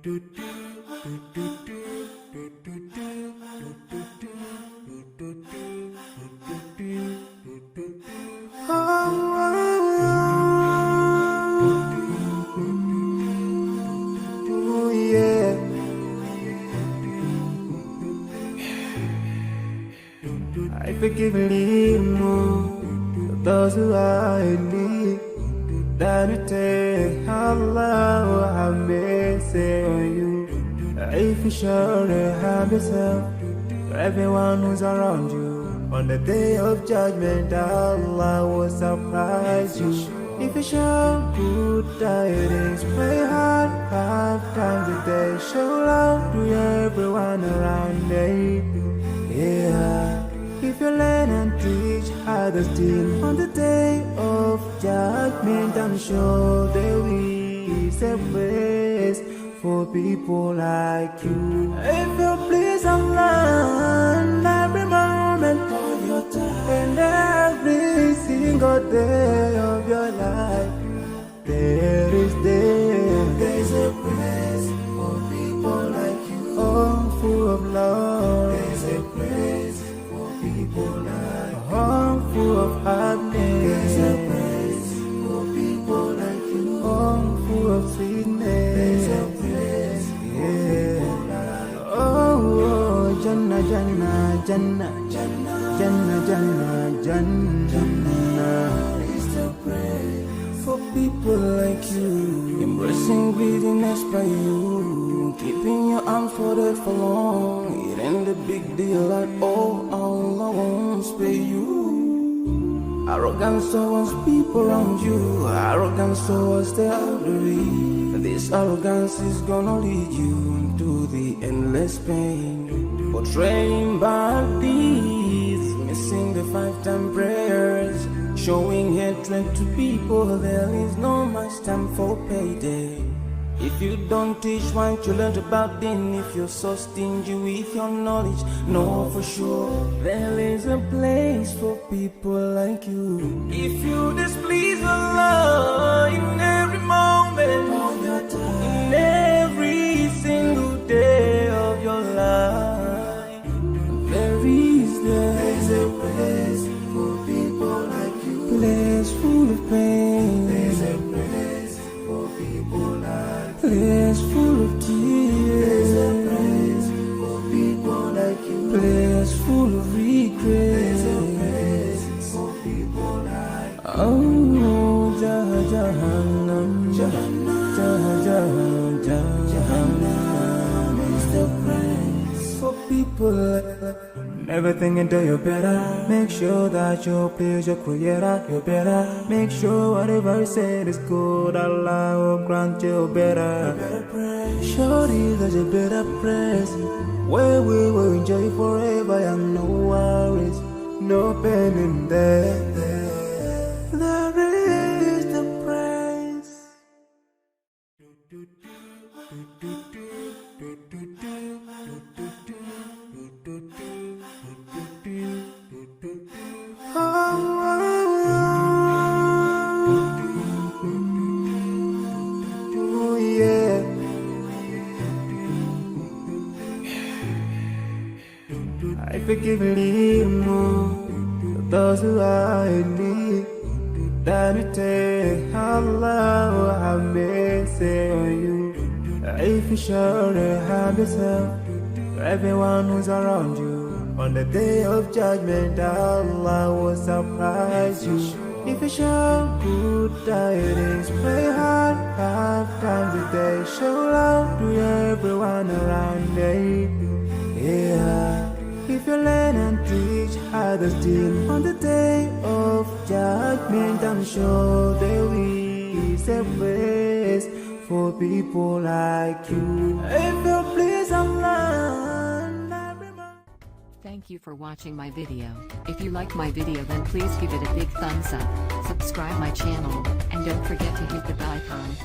I forgive and leave more those who are in need. That you take Allah have mercy on you. If you surely have yourself, to everyone who's around you, on the day of judgment, Allah will surprise you. If you show good tidings, pray hard 5 times a day. Show love to everyone around you. Yeah. If you learn and teach others still, on the day of judgment, I'm sure there is a place for people like you. If you please Allah, every moment of your time and every single day of your life, there's a place for people like you. Oh, full of love. There's a place for people like you. Oh, full of happiness. There's a place for people like you. Oh, full of sweetness. There's a place for people like you. Oh, Jannah, Jannah, Jannah, Jannah, Jannah, Jannah, Jannah. It's the place for people like you. Embracing greediness by you, keeping your arms folded for long. It ain't a big deal at all. Allah won't spare you. Arrogance towards people around you, arrogance towards the elderly. This arrogance is gonna lead you to the endless pain. Portraying bad deeds, missing the 5-time prayers, showing hatred to people. There is no much time for payday. If you don't teach what you learned about din, if you're so stingy with your knowledge, know for sure there is a place for people like you. If you displease Allah in every moment of your time, in every single day of your life, there's a place for people like you. Place full of pain. There's a place for people like you. Place full of tears. There's a place for people like you. Place full of regret. There's a place for people like you. Oh, Jahannam, Jahannam, Jahannam is the place for people like you. Never think until you're better. Make sure that you please your creator. You're better. Make sure whatever you said is good. Allah will grant you better. Surely there's a better place where we will enjoy forever and no worries, no pain in there. There is the praise. I forgive and leave more those who are in need. That you take Allah have mercy on you. If you surely have yourself, to everyone who's around you, on the day of judgment, Allah will surprise you. If you show good tidings, pray hard 5 times a day. Show love to everyone around you. Yeah. If you learn and teach others still, on the day of judgment, I'm sure there is a place for people like you. If you please Allah. Thank you for watching my video. If you like my video, then please give it a big thumbs up, subscribe my channel, and don't forget to hit the bell icon.